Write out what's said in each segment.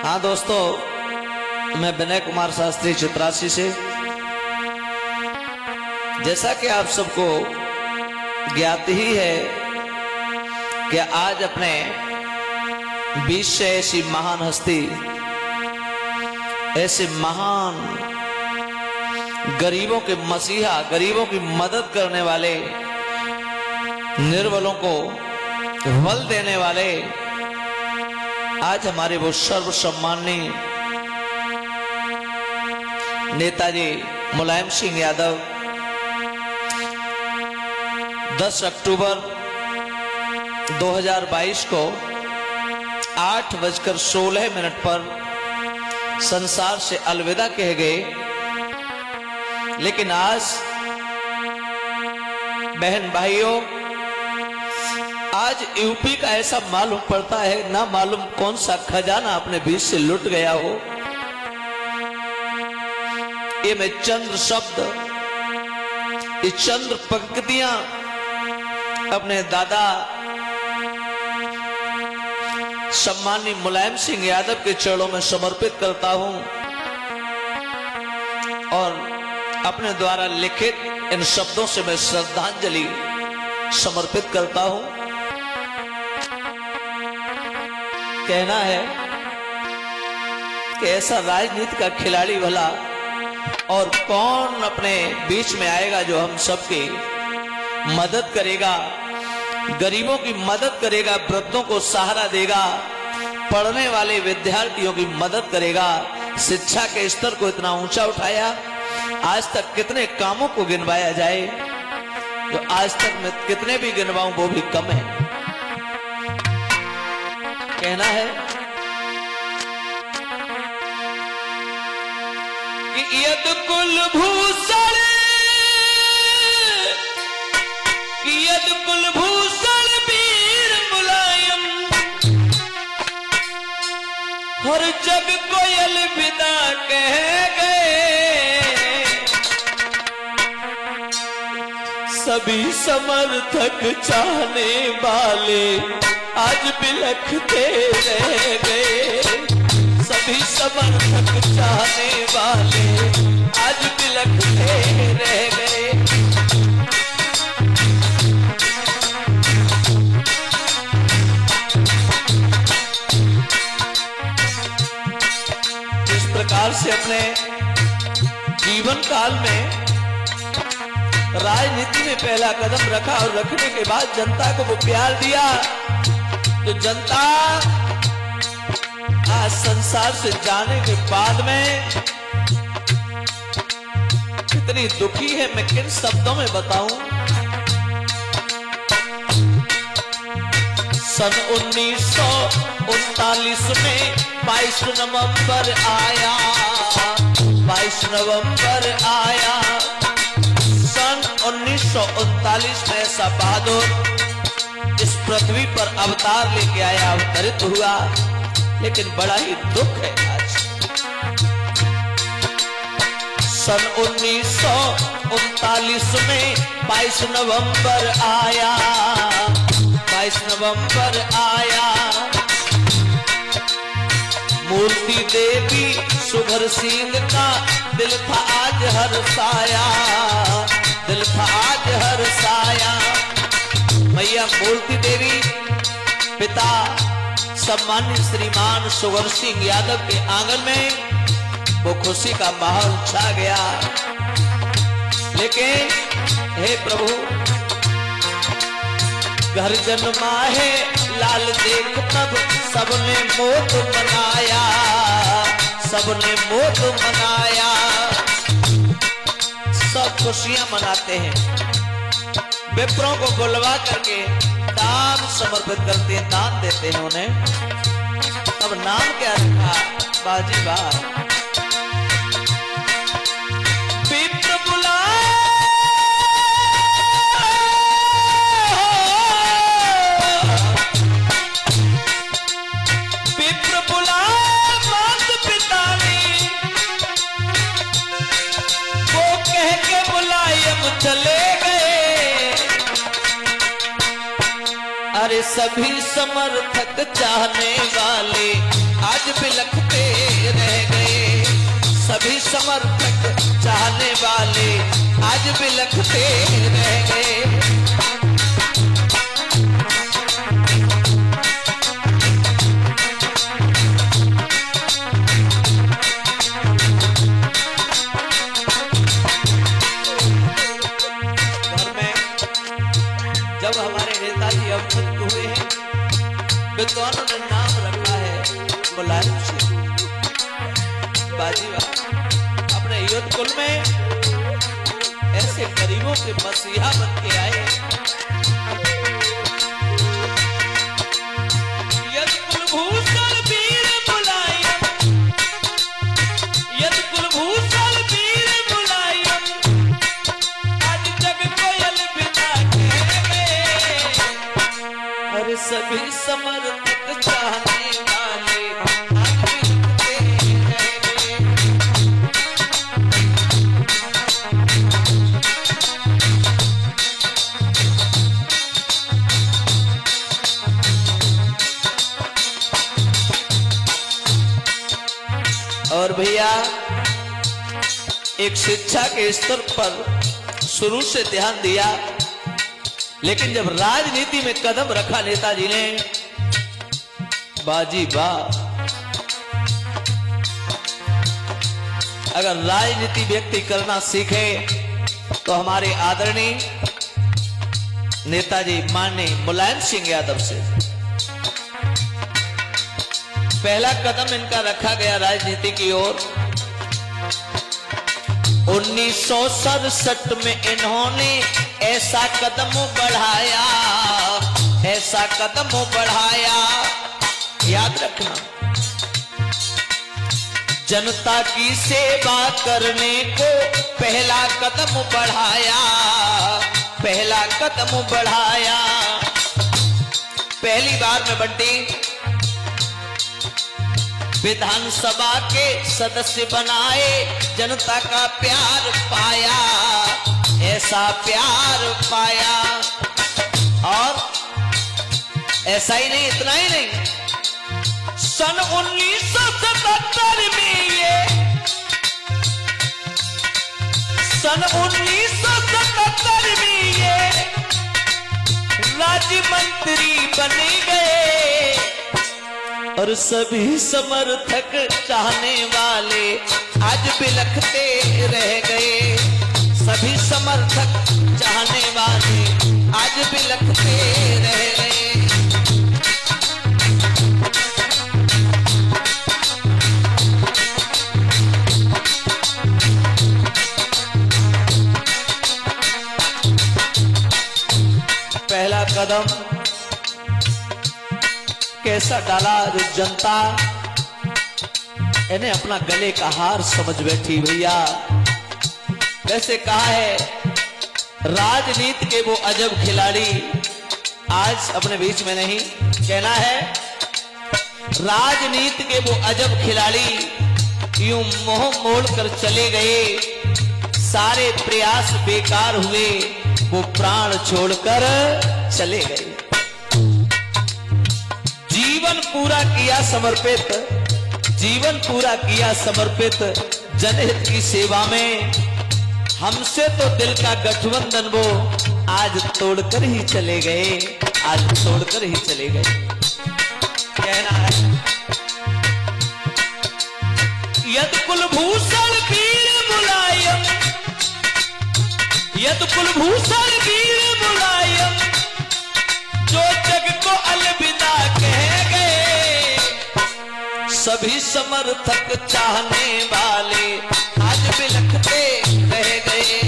हाँ दोस्तों, मैं विनय कुमार शास्त्री चित्रासी से। जैसा कि आप सबको ज्ञात ही है कि आज अपने बीच से ऐसी महान हस्ती, ऐसे महान गरीबों के मसीहा, गरीबों की मदद करने वाले, निर्बलों को बल देने वाले, आज हमारे वो सर्व सम्माननीय नेताजी मुलायम सिंह यादव 10 अक्टूबर 2022 को 8:16 पर संसार से अलविदा कह गए। लेकिन आज बहन भाइयों, आज यूपी का ऐसा मालूम पड़ता है, ना मालूम कौन सा खजाना अपने बीच से लुट गया हो। ये मैं चंद्र शब्द, ये चंद्र पंक्तियां अपने दादा सम्माननीय मुलायम सिंह यादव के चरणों में समर्पित करता हूं और अपने द्वारा लिखित इन शब्दों से मैं श्रद्धांजलि समर्पित करता हूं। कहना है कि ऐसा राजनीति का खिलाड़ी भला और कौन अपने बीच में आएगा जो हम सबकी मदद करेगा, गरीबों की मदद करेगा, वृद्धों को सहारा देगा, पढ़ने वाले विद्यार्थियों की मदद करेगा, शिक्षा के स्तर को इतना ऊंचा उठाया। आज तक कितने कामों को गिनवाया जाए, जो आज तक मैं कितने भी गिनवाऊं वो भी कम है। कहना है कि यद कुलभूषण, यद कुलभूषण वीर मुलायम, हर जग को अलविदा कह गए। सभी समर्थक चाहने वाले आज बिलखते रह गए। सभी समर्थक चाहने वाले आज बिलखते रह गए। इस प्रकार से अपने जीवन काल में राजनीति में पहला कदम रखा और रखने के बाद जनता को वो प्यार दिया, तो जनता आज संसार से जाने के बाद में कितनी दुखी है, मैं किन शब्दों में बताऊं। सन 1939 में 22 नवंबर आया, 22 नवंबर आया। सन 1939 में ऐसा बहादुर इस पृथ्वी पर अवतार लेके आया, अवतरित हुआ। लेकिन बड़ा ही दुख है आज। सन 1939 में 22 नवंबर आया, 22 नवंबर आया। मूर्ति देवी सुघर सिंह का दिल था आज हर्षाया, दिल था आज हर्षाया। मैया मूर्ति देवी, पिता सम्मानित श्रीमान सुघर सिंह यादव के आंगन में वो खुशी का माहौल छा गया। लेकिन हे प्रभु, घर जन्मा है लाल देख तब सबने मोद मनाया, सबने मोद मनाया। सब खुशियां मनाते हैं, विप्रों को बुलवा करके दान समर्पित करते हैं, दान देते हैं उन्हें। अब नाम क्या रखा? बाजी बात विप्र बुला, विप्र बुला माता पिता ने वो कह के मुलायम चले गए। अरे सभी समर्थक चाहने वाले आज बिलखते रह गए। सभी समर्थक चाहने वाले आज बिलखते रह गए। जब हमारे नेताजी अवतरित हुए हैं, विद्वानों ने नाम रखा है मुलायम सिंह बाजीवा। अपने युद्ध कुल में ऐसे गरीबों के मसीहा बन के आए। यद कुलभूषण वीर मुलायम, यद कुलभूषण वीर मुलायम, आज जग को अलविदा कह गए। और सभी समर्थक चाहने वाले आज बिलखते रह गए। और भैया एक शिक्षा के स्तर पर शुरू से ध्यान दिया, लेकिन जब राजनीति में कदम रखा नेताजी ने, बाजी बा। अगर राजनीति व्यक्ति करना सीखे तो हमारे आदरणीय नेताजी माननीय मुलायम सिंह यादव से पहला कदम इनका रखा गया राजनीति की ओर। 1967 में इन्होंने ऐसा कदम बढ़ाया, ऐसा कदम बढ़ाया, याद रखना, जनता की सेवा करने को पहला कदम बढ़ाया, पहला कदम बढ़ाया। पहली बार में बंटी विधानसभा के सदस्य बनाए, जनता का प्यार पाया, ऐसा प्यार पाया। और ऐसा ही नहीं, इतना ही नहीं, सन 1977 में ये, सन 1977 में ये राज्य मंत्री बने गए। और सभी समर्थक चाहने वाले आज बिलखते रह गए। सभी समर्थक चाहने वाले आज बिलखते रह गए। पहला कदम कैसा डाला, जो जनता इन्हें अपना गले का हार समझ बैठी। भैया वैसे कहा है, राजनीति के वो अजब खिलाड़ी आज अपने बीच में नहीं। कहना है, राजनीति के वो अजब खिलाड़ी यूं मोह मोड़ कर चले गए। सारे प्रयास बेकार हुए, वो प्राण छोड़कर चले गए। जीवन पूरा किया समर्पित, जीवन पूरा किया समर्पित जनहित की सेवा में। हमसे तो दिल का गठबंधन वो आज तोड़कर ही चले गए, आज तोड़कर ही चले गए। कहना है, यद कुलभूषण वीर मुलायम, यद कुलभूषण वीर मुलायम, जो जग को अलविदा कह गए। सभी समर्थक चाहने वाले आज बिलखते रह गए।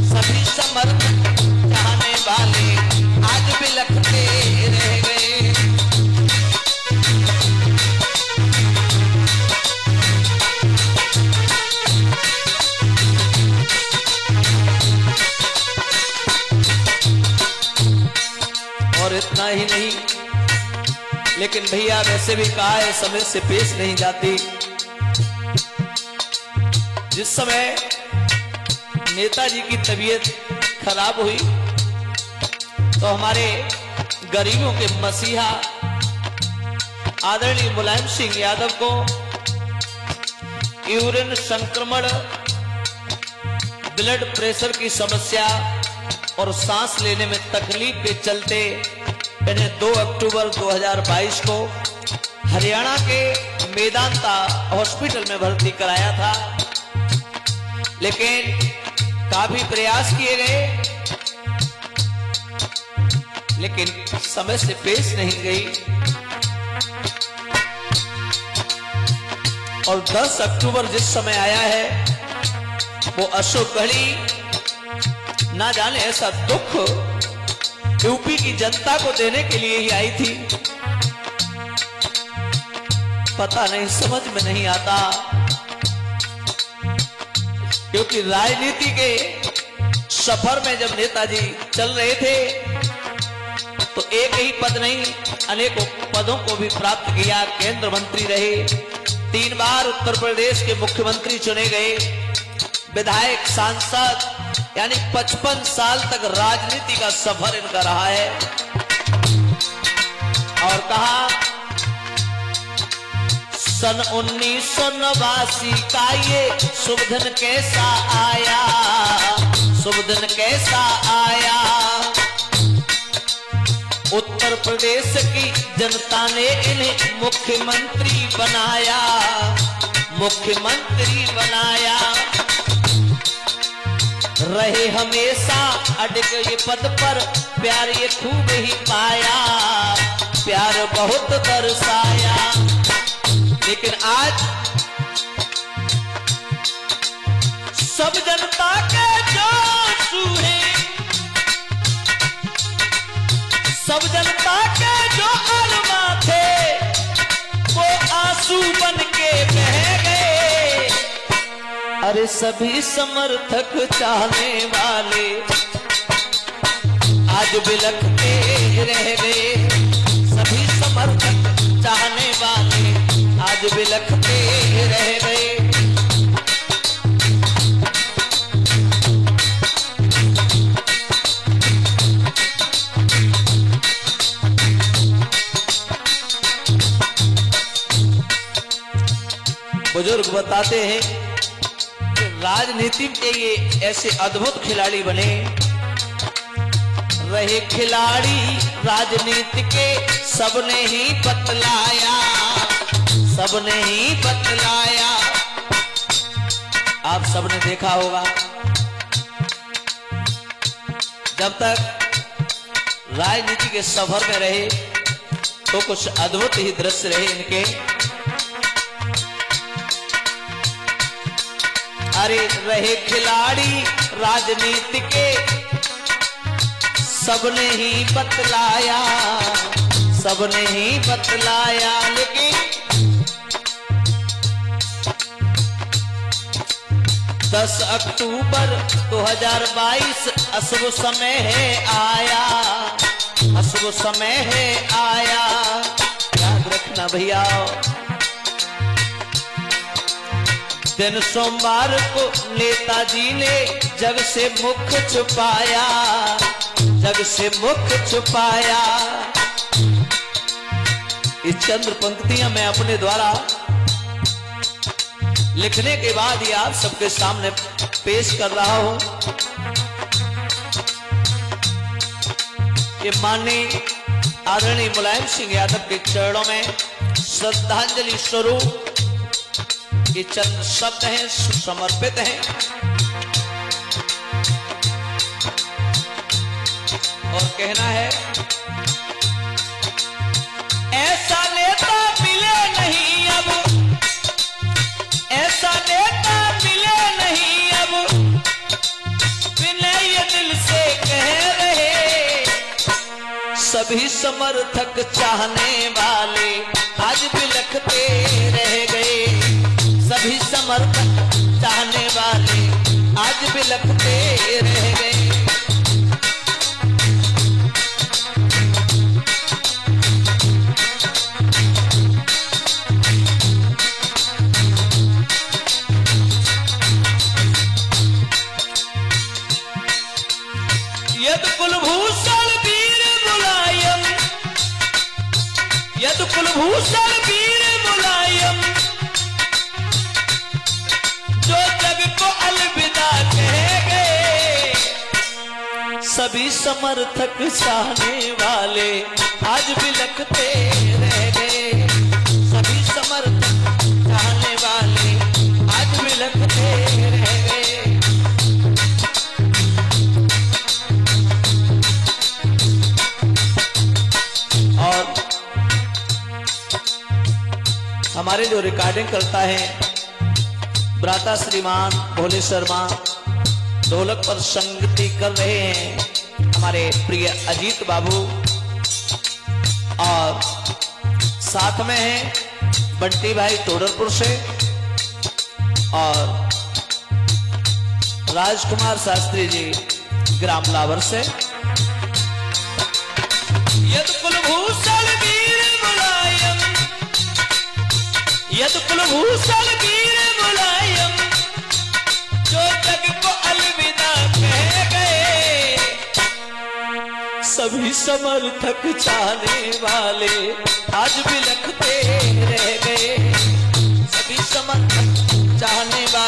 सभी समर्थक चाहने वाले आज बिलखते रह गए। और इतना ही नहीं, लेकिन भैया वैसे भी कहा है, समय से पेश नहीं जाती। जिस समय नेताजी की तबीयत खराब हुई तो हमारे गरीबों के मसीहा आदरणीय मुलायम सिंह यादव को यूरिन संक्रमण, ब्लड प्रेशर की समस्या और सांस लेने में तकलीफ के चलते इन्हें 2 अक्टूबर 2022 को हरियाणा के मेदांता हॉस्पिटल में भर्ती कराया था, लेकिन काफी प्रयास किए गए लेकिन समय से पेश नहीं गई। और 10 अक्टूबर जिस समय आया है वो अशोक गढ़ी ना जाने ऐसा दुख यूपी की जनता को देने के लिए ही आई थी, पता नहीं, समझ में नहीं आता। क्योंकि राजनीति के सफर में जब नेताजी चल रहे थे तो एक ही पद नहीं अनेकों पदों को भी प्राप्त किया। केंद्र मंत्री रहे, 3 बार उत्तर प्रदेश के मुख्यमंत्री चुने गए, विधायक, सांसद, यानी 55 साल तक राजनीति का सफर इनका रहा है। और कहा सन 1989 का ये शुभ दिन कैसा आया, शुभ दिन कैसा आया। उत्तर प्रदेश की जनता ने इन्हें मुख्यमंत्री बनाया, मुख्यमंत्री बनाया। रहे हमेशा अडिग ये पद पर, प्यार ये खूब ही पाया, प्यार बहुत बरसाया। लेकिन आज सब जनता के जो सूहे, सब जनता के जो अरमा थे वो आंसू बन के बह गए। अरे सभी समर्थक चाहने वाले आज बिलखते रह गए, सभी समर्थक चाहने वाले आज बिलखते रह गए। बुजुर्ग बताते हैं कि राजनीति के ये ऐसे अद्भुत खिलाड़ी बने, रहे खिलाड़ी राजनीति के सबने ही बतलाया, सबने ही बतलाया। आप सबने देखा होगा जब तक राजनीति के सफर में रहे तो कुछ अद्भुत ही दृश्य रहे इनके। अरे रहे खिलाड़ी राजनीति के सबने ही बतलाया, सबने ही बतलाया। लेकिन 10 अक्टूबर 2022 अशुभ समय है आया, अशुभ समय है आया। याद रखना भैया, दिन सोमवार को नेताजी ने जग से मुख छुपाया, जग से मुख छुपाया। ये चंद्र पंक्तियां मैं अपने द्वारा लिखने के बाद ही आप सबके सामने पेश कर रहा हूं। ये माननीय आदरणीय मुलायम सिंह यादव के चरणों में श्रद्धांजलि स्वरूप ये चंद शब्द हैं, समर्पित हैं। और कहना है, ऐसा नेता मिले नहीं अब, ऐसा नेता मिले नहीं अब, विनय ये दिल से कह रहे। सभी समर्थक चाहने वाले आज बिलखते रह गए, सभी समर्थक चाहने वाले आज बिलखते रह गए। यद कुलभूषण वीर मुलायम, यद कुलभूषण वीर मुलायम, सभी समर्थक चाहने वाले आज बिलखते रह गए। सभी समर्थक चाहने वाले आज बिलखते रह गए। और हमारे जो रिकॉर्डिंग करता है भ्राता श्रीमान भोले शर्मा, ढोलक पर संगति कर रहे हैं हमारे प्रिय अजीत बाबू, और साथ में हैं बंटी भाई टोडरपुर से और राजकुमार शास्त्री जी ग्राम लावर से। यद कुलभूषण वीर मुलायम, यद कुलभूषण वीर मुलायम, जो जग को अलविदा कह गए। सभी समर्थक चाहने वाले आज बिलखते रह गए। सभी समर्थक चाहने वाले